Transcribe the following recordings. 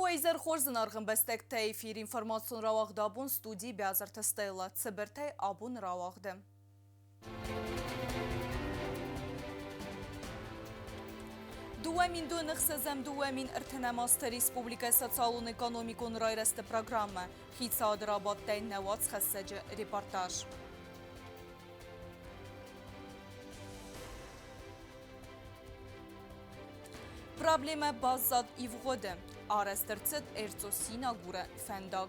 Уайзер хорзын арғын бәстекті эфир информацион рауағдабын студии бязар тестейла. Цибіртай абун рауағды. Дуамин дуынық сазам дуамин іртінамасты Республика социалун экономикун райрасты программа. Хитса адырабадтай навац хассаджы репортаж. Проблема баззад ивғоды. Арастырцыд эрцосина гура фэндаг.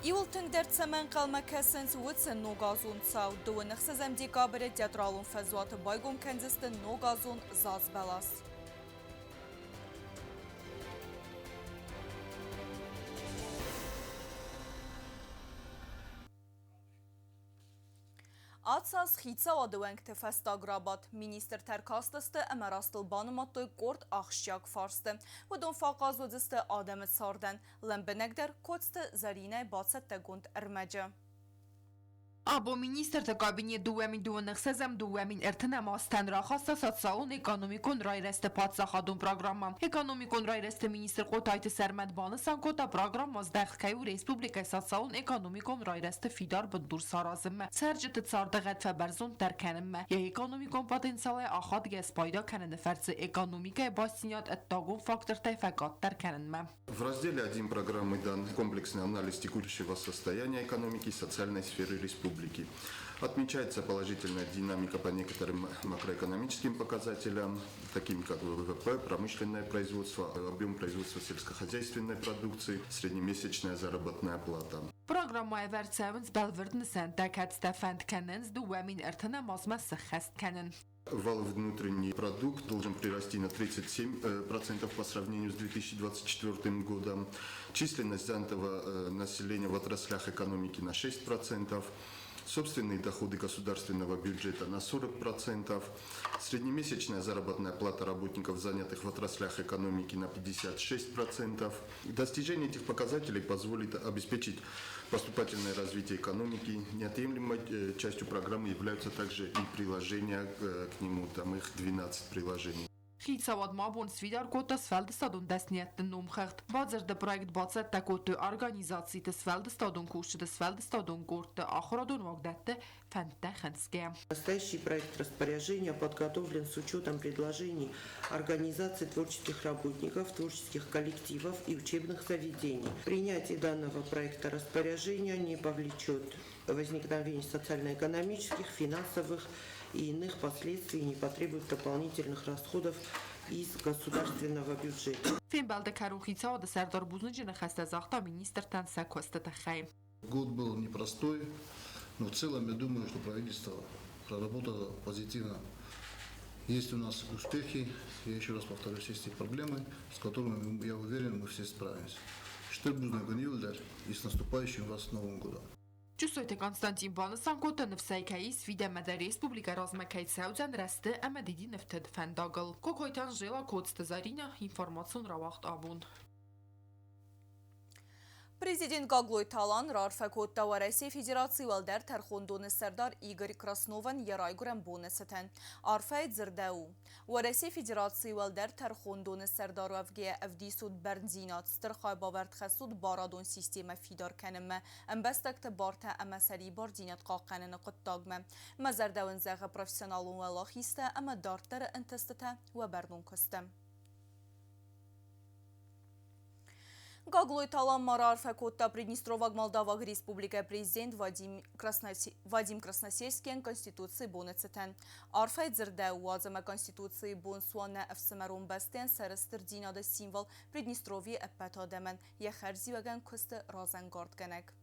Иул тыңдер цамен қалма кәсінс өтсін ногазун цау. Дуынық сазам декабры театралун фазуаты байгон кәнзісті ногазун заз балас. Атсаз хитса адуэнгті фестаграбат. Министр тәркастысты әмәрастыл баныматты корт ақшяк фарсты. Удон фақаз өдісті адамет сардан. Ләмбінегдер көтсті заринай бацетті гунд әрмәджі. Або министр кабинет дуэмин дуэнных сезем дуэмин эртенемастен рахаста социалун экономикун райресте падсахадун программа. Экономикун райресте министр Котайты Сермет банысан кота программа сдахкаю республика социалун экономикун райресте фидар бандур саразым. Сәржеті цардығат фәбәрзун тәркәнім. Я экономикун потенциалы ахад гес пайда кәнені фәрці экономика бастинят әттагун фактор тайфакат тәркәнім. В разделе 1 программы дан комплексный анализ текущего состояния экономики и социальной сферы республики. Отмечается положительная динамика по некоторым макроэкономическим показателям, таким как ВВП, промышленное производство, объем производства сельскохозяйственной продукции, среднемесячная заработная плата. Программа Эверцевенс Белверднесен Декат Стефанд Кенненс Дуэмин Эртенемазмас Хест Кеннен. Валовый внутренний продукт должен прирасти на 37% по сравнению с 2024 годом. Численность занятого населения в отраслях экономики на 6%. Собственные доходы государственного бюджета на 40%, среднемесячная заработная плата работников, занятых в отраслях экономики, на 56%. Достижение этих показателей позволит обеспечить поступательное развитие экономики. Неотъемлемой частью программы являются также и приложения к нему, там их 12 приложений. Хитсавад мабун свидар кота сфелдестадун десниеттен номхехт. Бадзер де проект бадзет такоты организации те сфелдестадун кушчы де сфелдестадун горты ахрадун вагдетте фентехенске. Настоящий проект распоряжения подготовлен с учетом предложений организаций творческих работников, творческих коллективов и учебных заведений. Принятие данного проекта распоряжения не повлечет возникновение социально-экономических, финансовых и иных последствий и не потребует дополнительных расходов из государственного бюджета. Финбалде Карухица де Сердар Бузнычина Хастазахта министр Танса Костатахай. Год был непростой, но в целом я думаю, что правительство проработало позитивно. Есть у нас успехи, я еще раз повторюсь, есть и проблемы, с которыми, я уверен, мы все справимся. Штырбузный Ганилдар и с наступающим вас Новым годом. Чувствуйте Константин Банасан кота нефсайкаи свидемеда республика размекай саудзан расты амедиди нефтед фендагл. Кокойтан жила кодсты зарина информацион равахт абун. Президент Гаглой Талан рарфакот та Россия Федерации Валдер Тархондон Сардар Игорь Краснован Ярайгурам Бонесетен. Арфайд Зердау. Россия Федерации Валдер Тархондон Сардар Вавге Авдисуд Бернзинат Стерхай Бавард Хасуд Барадон система Фидар Канема. Амбастакта Барта Амасари Бардинат Qaqanını Qottagma. Mazardaun Zaga Professionalun Walahista Ama Dartar Intestata Wabardun Kostem. Гаглой Талан Марар Факотта Приднестровак Молдавак Республика президент Вадим Красносельский Конституции Бонецетен. Арфайд Зердау Уазама Конституции Бонсуана Эфсамарун Бастен Сарастырдина да символ Приднестровье Эппатадемен Яхарзиваган Косты Розенгард-Генек.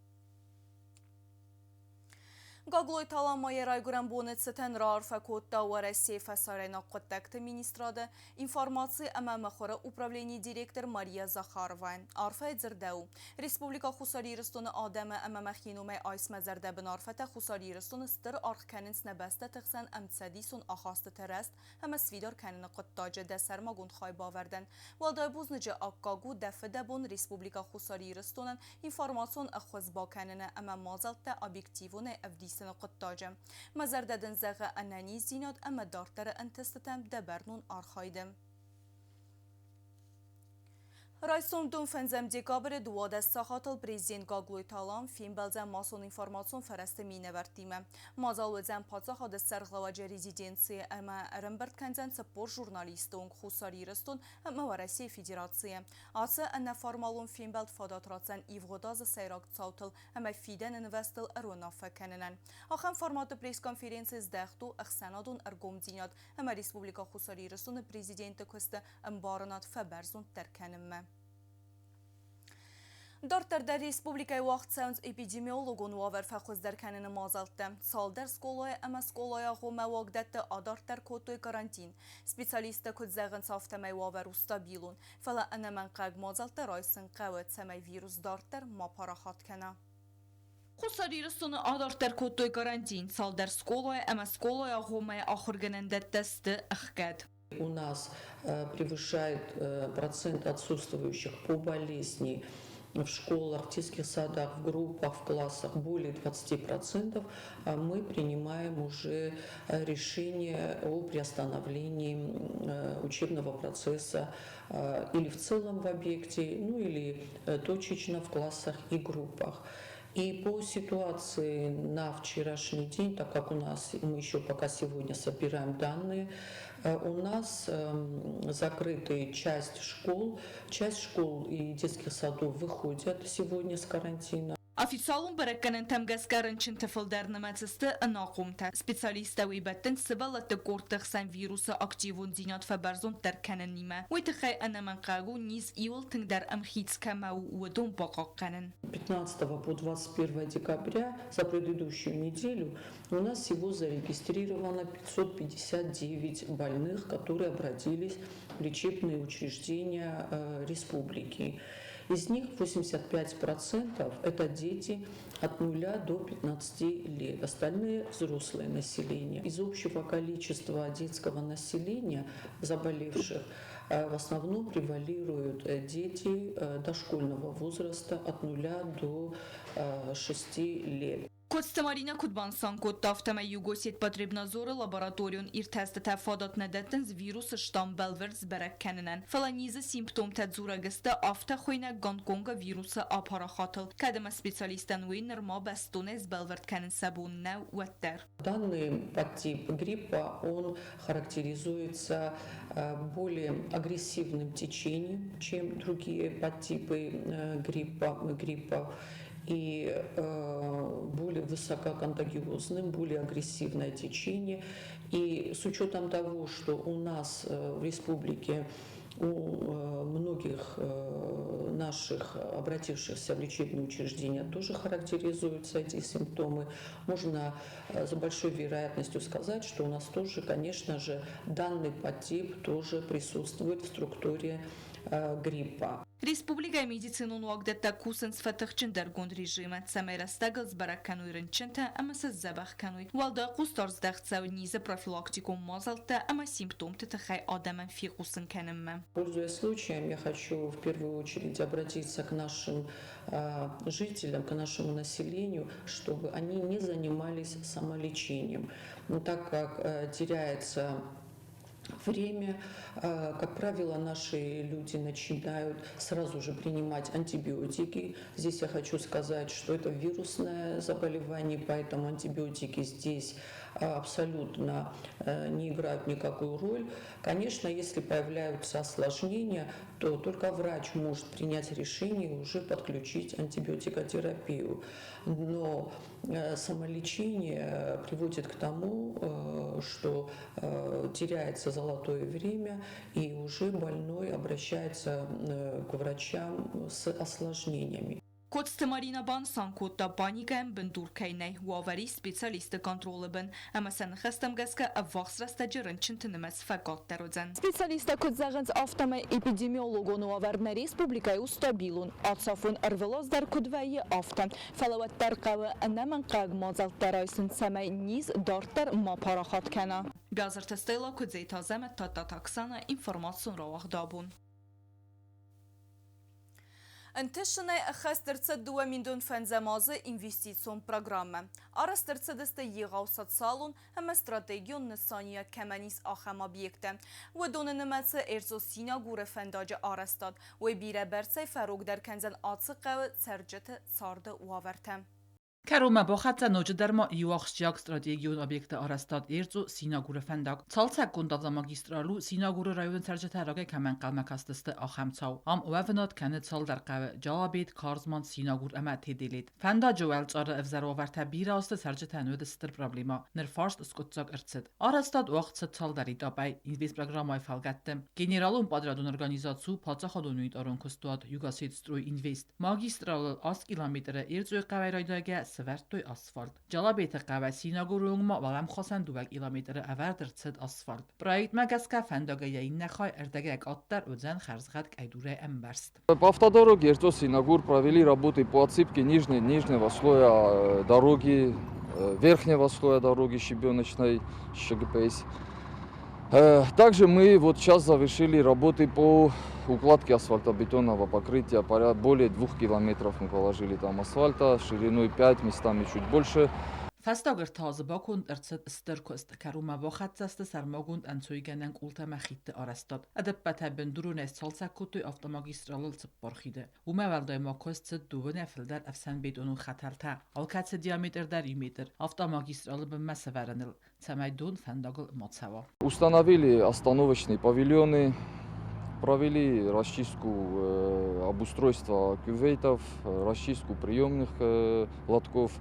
Гаглой Талан Майерайгурам Бонецетен Рар Факотта Россия Фасарена Qottакты министрада информации Амамахора управление директор Мария Захарова. Арфайд Зердау. Республика Хусарирстуны Адама Амамахинумай Айсма Зердабын Арфата Хусарирстуны Стыр Архканинс Набаста Тықсан Амцадисун Ахасты Терест Ама Свидар Канины Qottaja Десар Магунд Хайбаверден. Валдай Бузнычы Аккагу Дафедабун Республика Хусарирстунын информацион Ахвазба Канины Ама Мазалта Объективуны Авдис محسن قطاجة مزرددن زغ أناني زينات أما دارتر أنتستتم دبرنون آرخايدم رئیسون دون فنزم دیگابر دواد ساخاتل پریزین گاگلوی تالام فیلم بلزم ماسون انفرماسون فرست می نورتیمه. مازال وزن پاتساخ د سرغلواج رزیدنسی اما ارنبرد کنزن سپور ژورنالیستون خصاری رستون اما ورسی فدراسیه. آسه ان فرمالون فیلم بلد فادات راتزن ایوغداز سیراک تاوتل اما فیدن انوستل ارونافه کننن. آخر فرمات پریس کنفرانسیز دختو اخسنادون ارگوم دیناد اما ریسپوبلیکا خصاری رستون پریزیدنت کست امبارنات فبرزون ترکنمه. دارتر در ریسپوبلیکای وقت ساوند اپیدمیولوگون واور فخوز در کنن مازالته سال در سکولای اما سکولای آخو مواقدت آدارت در کوتوی کارانتین سپیسالیست کد زغن سافته می واور و ستابیلون فلا انا من قاق مازالته رایسن قوت سمی ویروس دارتر ما پاراخات کنه خصاری رسون آدارت در کوتوی کارانتین سال در سکولای اما سکولای آخو می آخر گننده دست اخکد У нас превышает процент отсутствующих по болезни в школах, в детских садах, в группах, в классах более 20%, мы принимаем уже решение о приостановлении учебного процесса или в целом в объекте, ну или точечно в классах и группах. И по ситуации на вчерашний день, так как у нас, мы еще пока сегодня собираем данные, у нас закрыты часть школ и детских садов выходят сегодня с карантина. Официалун برکنن تمگسکرن چند تفل در نمتست اناقومته سپیسالیسته وی بتن سبالت کورتخ سن ویروس اکتیوون زینات فبرزون در کنن نیمه وی تخی انا من قاگو نیز ایول تنگ در امخیت کما و دون باقا قنن 15 по 21 декабря за предыдущую неделю у нас всего зарегистрировано 559 больных, которые обратились в лечебные учреждения республики. Из них 85% это дети от 0 до 15 лет, остальные взрослое население. Из общего количества детского населения заболевших в основном превалируют дети дошкольного возраста от 0 до 6 лет. Кодстамарина Кудбансан код тафтама югосит потребна зоры лабораторион ир теста тафадат недеттен з вируса штам Белверс береккененен. Фаланиза симптом тадзурагиста афта хойна Гонконга вируса апарахатл. Кадема специалистан уйнер ма бастоне з Белверт кенен сабун нау уаттер. Данный подтип гриппа, он характеризуется более агрессивным течением, чем другие подтипы гриппа. И более высококонтагиозным, более агрессивное течение. И с учетом того, что у нас в республике у многих наших обратившихся в лечебные учреждения тоже характеризуются эти симптомы, можно с большой вероятностью сказать, что у нас тоже, конечно же, данный подтип тоже присутствует в структуре гриппа. Республика медицинун вагдетта кусен сфатахчин در گوند رژیم سمیر استگلز برکنوی رنچنته اما سزبخ کنوی والدا قوستارز دختسو نیز профилактику мазалта اما симптом تتخي آدم في قوسن کنم. Пользуясь случаем, я хочу в первую очередь обратиться к нашим жителям, к нашему населению, чтобы они не занимались самолечением, так как теряется время, как правило, наши люди начинают сразу же принимать антибиотики. Здесь я хочу сказать, что это вирусное заболевание, поэтому антибиотики здесь абсолютно не играют никакую роль. Конечно, если появляются осложнения, то только врач может принять решение и уже подключить антибиотикотерапию. Но самолечение приводит к тому, что теряется золотое время, и уже больной обращается к врачам с осложнениями. Кодстамарина бансан кодта паникам бендуркайнай вавари специалисты контроля бен اما سنخستم گسکه افاقس رسته جرنچن تنمس فقط درودن. Специалисты кодзагенц автомай эпидемиологон ваварна республикай устабилун атсафун арвелоз дар кодвайи автом фалават тарқавы анаман қаг мазал тарайсын самай низ дартар ма парахат кана. Газар тестейла кодзей тазамет тата таксана информацион равах дабун. انتشنه اخست درصد 2 مليون فنزمازه انفستيسيون برنامج ارس درصد است يغاوصد سالون هم استراتيجيون نسانية كمانيس آخما بيكته و دون نمتس ارزو سينا گور فنداج آرستاد و بیره برسه فروگ در کنزن آتسقه سرجت سارد واورته. Karuma bohatsa nojadarma iuaxchiak strategion objekte arastad erzu sinagure fendag. Calcak gundavla magistralu sinagure rayon serjetarage kamen kalmakastiste axamtsau. Am wevenat kene cal dar qave jalabit karzman sinagur ama tedelit. Fenda joelc ara evzarovarta biraste serjetanöde stir problema. Nerfarst skotsak ertsid. Arastad oaqtsa cal dari dabay invest programay falgattem. Generalun padradun organizatsu patsaxadonuit aron kostuad yugasit stroi invest. Magistral as kilometre erzu qavayraydaga سوارتوی آسفالت. جلابیت قوی سیناگورونگ ما ولم خواستن 2 کیلومتر اول درصد آسفالت. پروژه مگسکه فنداگه این نخای اردگه اتر ودزن خرزغت ایدوره امبرست. По автодороге Иртос-Синагур провели работы по отсыпке нижнего слоя дороги, верхнего слоя дороги щебеночной ШГПС. Также мы вот сейчас завершили работы по укладке асфальтобетонного покрытия. Более 2 километров мы положили там асфальта, шириной 5, местами чуть больше. فستاگر تازه باکند ارتد استرکست کروما باخت است سرماگوند انسویگنن قولت مخیت آرستاد. ادب بتبن درون استالسا کوتوی آفتاماگیسترال سپارخیده. و مولدای ماکست دوباره نفلدر افسن بدون خطر تا. آلکات دیامتر در 2 متر. آفتاماگیسترال به مسافرنل. سمیدون فنداگل ماتسوا. Установили остановочные павильоны, провели расчистку обустройства кюветов, расчистку приемных лотков.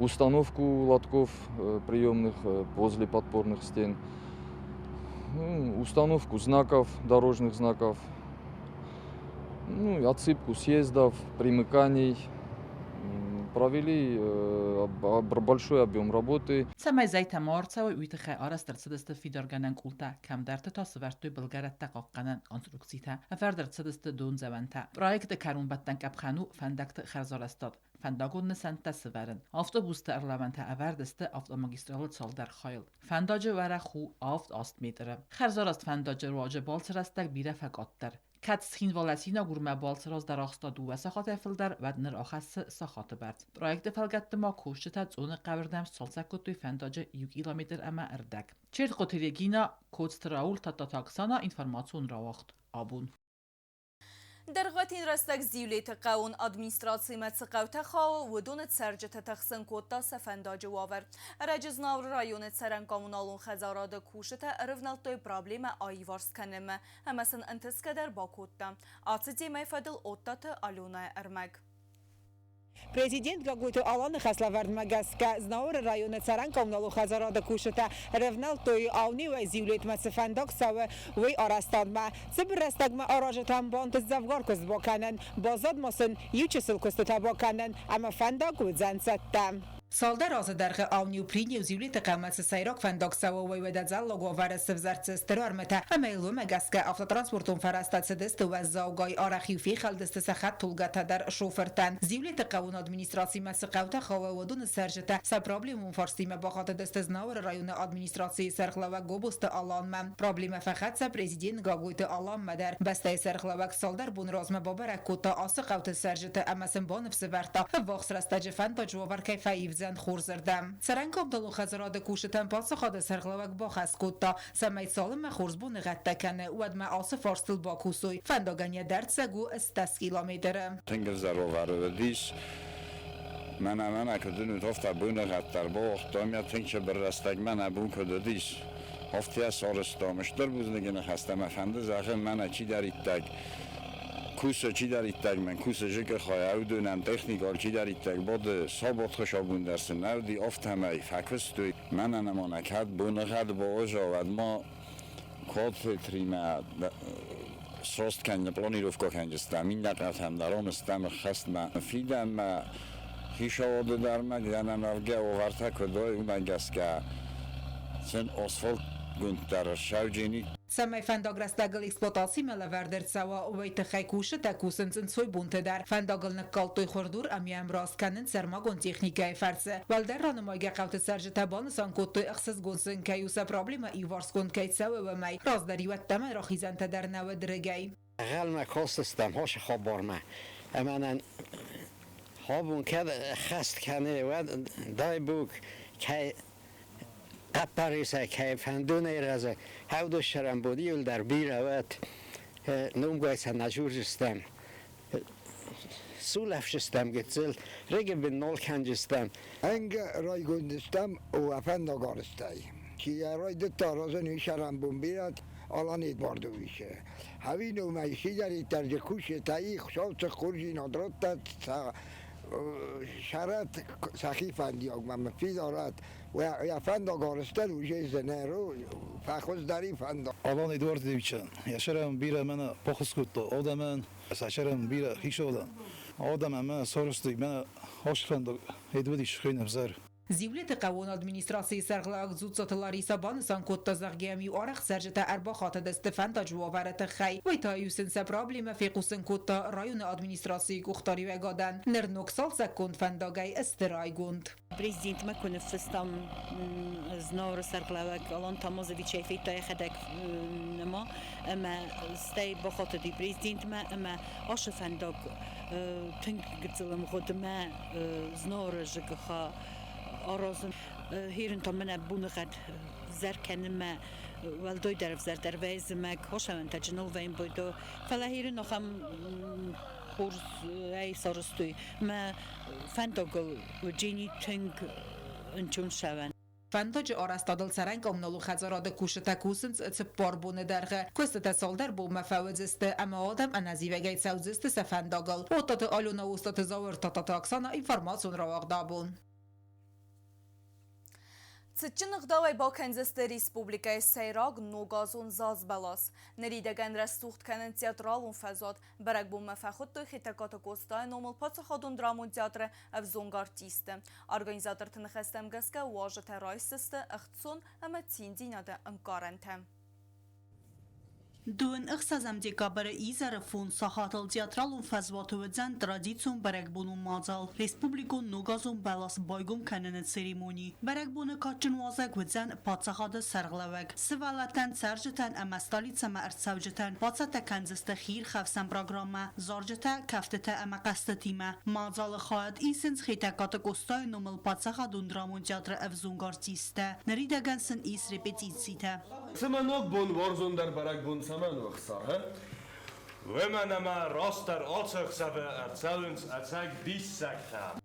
Установку лотков приемных возле подпорных стен, установку знаков, дорожных знаков, отсыпку съездов, примыканий. Провели большой объем работы. سمی زیت مارچه و ویتخه آرست درصد است فیدرگنن کولتا کم درت تا سوارتوی بلگرت تقاقنن کنسترکسیتا افر درصد است دون زمانتا. پروژه کرون بدن کبخانو فندکت خرزارستاد. فنداگون نسنت سوارن. آفتابوس ارلمنت اورد است آفتاماگیسترال سال در خیل. فنداج وره خو آفت آست میتره. خرزاراست فنداج راج بالسر استک بیره فقاتتر. کاتسخین والاسینا گورما بالسراز در آخستاد و سخات افلدر و نر آخس سخات برد. پروژه فلگت ما کوشته زون قبردم سالسا کوتوی فنداج 1 کیلومتر اما اردک. چرت قطریگینا کوتستراول تا تاکسانا اینفورماسیون را وقت آبون. در غتین رستک زیولیت قاون ادمینستراسی متسقوت خواو و دونت سرجت تخسن کوتا سفنداج واور. رجز ناور رایونت سرن کامونالون خزاراد کوشته ارفنال توی پرابلیم آیوارس کنم. همسن انتسکه در با کوتا. آتزی میفدل اوتات آلونا ارمگ. Президент какой-то Алана Хаславард Магаска знаур района Царанкомналу Хазарада Кушата ревнал той аунива зивлет масфандоксава вей арастадма цибрастагма аражатам бонт завгаркос боканан базад масын ючесилкосто табоканан ама фандак удзансаттам. Салдар азадарғы ауниу принял зивлет қамасы сайрак фандоксава вей ведадзаллогу варасы взарцестерармета амейлу Магаска автотранспортун фарастацедесты ваззаугай арахиуфи халдесты сахат тулгата дар шофертан зивлет قانون ادمنستراسی مسقوته خواه و دون سرجته سر پرابلم فرستیم با خاطر دست ناور رایون ادمنستراسی سرخلوه گوبست آلان من پرابلم فقط سر پرزیدنت گاگویت آلان مدر بسته سرخلوه سالدر بون رازم بابرک کوتا آسقوت سرجته امسن با نفس ورتا واخس رستج فنتا جوار کیف ایفزن خورزردم سرنگام دلو خزراد کوشتن پاس خاد سرخلوه با خس کوتا سمیت سالم خورز بون غتکنه ود ما آس فارستل با کوسوی فنداگنی درد سگو استس کیلومتر تنگل زرو دیش من اکدون توفت بونه غتر با وقتام یا تنگ برستگ من ابون کدودیش هفته سالستامشتر بود نگه خستم افنده زخم من چی در ایتگ کوسه چی در ایتگ من کوسه جک خواهی او دونن تکنیکال چی در ایتگ بعد سابت خشابون درسن نودی افت همه فکستوی من نمانکت بونه غد با اوجا ما کاد تریمه سوست کنه پلانیروفکا کنجستم این دقیقت هم درام استم خستم فیدم خیشاواده در مدینه نرگه و ورته کدای اون گسکه سن آسفالت گوند در شوجینی سمی فنداگرستگل اکسپلوتاسی ملوردر سوا و ویتخی کوشه تکوسنسن سوی بونته در فنداگل نکال توی خوردور امی امراز کنن سرماگون تکنیکای فرسه والدر رانمایگه قوت سرج تبانسان کد توی اخصاص گونسن که یوسا پرابلم ایوارس کند که سوا و می راز داری و تمه را خیزن در نو درگی غل مکاستستم هاش خواب بارمه امانن هابون که خست کنه و دای بوک که قپاریسه که فندونه رازه هاودو شرم بودی ول در بیروت نوم گویسه نجور جستم سولف جستم گتزل رگه به نول کن جستم انگ رای گندستم و افند آگارستایی که رای دو تا رازن شرم بون بیرد الان ادواردو میشه هاوی نومیشی در ایترج کوش تایی خشاوت خورجی ندرات شرط سخی فندی آگمم فی دارد و افند آگارستن وجه زنه رو فخوز داری فند الان ادوارد دیوچن یشرم بیره من پخس کت آدمن سشرم بیره خیش آدم آدم من سارستی من هاش فند ادوردیش خیلی نفزر زیولت قوان ادمینستراسی سرغلاق زود ساتلاری سابانسان کت تزاقیمی و آرخ سرجت اربا خاطد استفن تا جوابرت خی و تا یوسن سپرابلیم فی قوسن کت رایون ادمینستراسی گختاری و گادن نرنوک سال سکند فنداگای استرای گوند بريزينت ما كنا فستم زنار سرغلاق الان تماز وی چیفی تا خدک نما اما ستی بخاطر دی بريزينت ما اما آش فنداگ تنگ گرزلم خود ما زنار جگخا آرازن هیرن تا من بونه قد زر کنم ما والدوی درف زر در ویز ما کاشم تجنال وین بایدو فلا هیرن نخم خورز ای سارستوی ما فنداگل و جینی تنگ انچون شون فنداج آرستادل سرنگ امنالو خزاراد کوشتا کوسنس اتسپار بونه درغه کوست سالدر بو مفاوزست اما آدم انازی وگیت سوزست سفنداگل اوتات آلونا اوستات زاور تاتا تاکسانا اینفرماسون رواق دابون Цитчинных давай Балканзесте Республика Сейраг ногазун заз балас. Неридеген растухт канен театралун фазот. Барак бу мафахут той хитаката костай номал пацахадун драмун театры авзонг артисты. Организатор тынхестем газка уажа террайсисты ахтсон ама тиндинады анкарентем. Duen ixsazam dekabere izarafun sahatal teatralun fazvatuvedzan tradicion berekbunun mazal. Respublikun nogazun balas baygum kanenet seremoni. Berekbunu kaçın vazak vedzen patsahada sarglavek. Sivalatan sarjatan ama stolica ma artsavjatan. Patsata kanziste khir khafsan programa. Zarjata kaftata ama qastatima. Mazal khad isens khitakat kostay nomel patsahadun dramon teatr avzung artiste. Neridagansen is repetitsita. سمنوك بون ورزون در برق بون سمنوك صاحب ومن ما راستر آتش سبه ارتسالنس اتاك بیش سکتا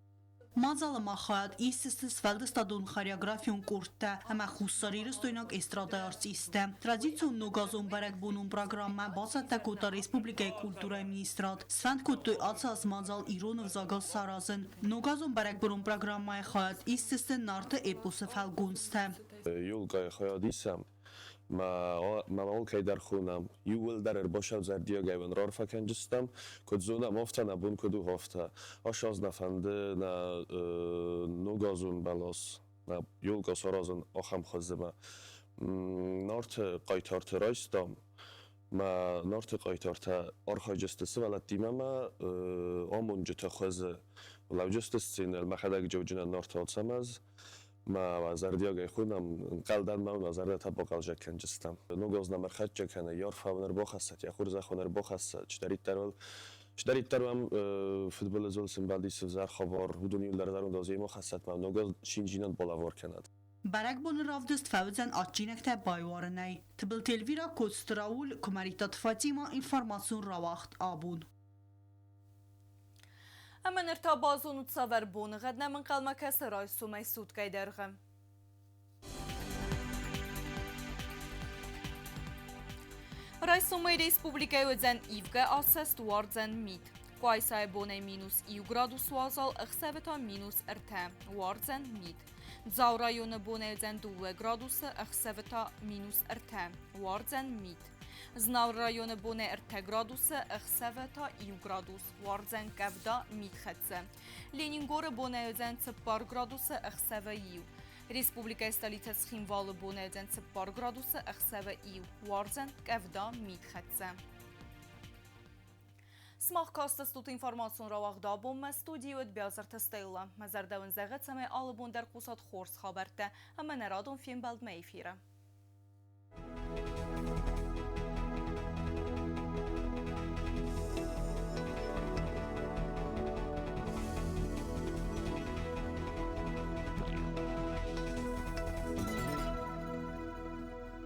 Mazal maxad ististis feldestadun choreografion kurta ama khussaririst oynak estrada artiste. Tradicion nogazon berek bunun programma basata kota Respublikay Kulturay Ministrat. Svend kutoy atsas mazal ironov zagal sarazın. Nogazon berek bunun programmay xad ististin nartı eposu felgunste. Yolgay xayadisam ما اول در خونم یول در باشم زردیا گیون رار فکنجستم کد زونه مافتا نبون کدو هفته آشاز نفنده نه نوگازون بلاس نه یول گاسارازن آخم خزمه نارت قایتارت رایستم ما نارت قایتارت آرخای جستسی ولد دیمه ما آمون جتا خوزه ولو جستسین المخدق جوجن نارت آتسم از ما زردیاگای خودم قلدن من زرد تا باقال جکن جستم نوگاز نمر خد جکنه یار فاونر باخست یا خور زخونر باخست چدارید ترم فوتبال زول سیمبالی سوزار خبر ودونی در درون دازی ما خست من نوگاز شینجینان بالاوار کند برک بون رافدست فوزن آتچینک تا بایوارنای تبل تلویرا کستراول کمریتات فاطیما اینفرماسیون رواخت آبون Hemen irtabazun utsaver bonğed nemin qalmaka saray sumay sutkay derğem. Raysumay Respublikay özen ivge asest warzen mit. Qaysay bonay minus iu gradus wazal ixsaveta minus irtem warzen mit. Zaw rayonu bonay özen 2 gradus ixsaveta minus irtem warzen mit. Znav rayonu bonay irte gradus ixsaveta iu gradus warzen kavda mit xetse. Leningor bonay özen 4 gradus ixsava iu. Республика столица Схимвалы бонеден цепар градуса ахсава ив варзен кавда митхатса. Смах кастас тут информацион равахда бомма студиот бязарта стейла. Мазардаун загат самай алыбон дар кусат хорс хабарта, ама нарадон фим балд мейфира.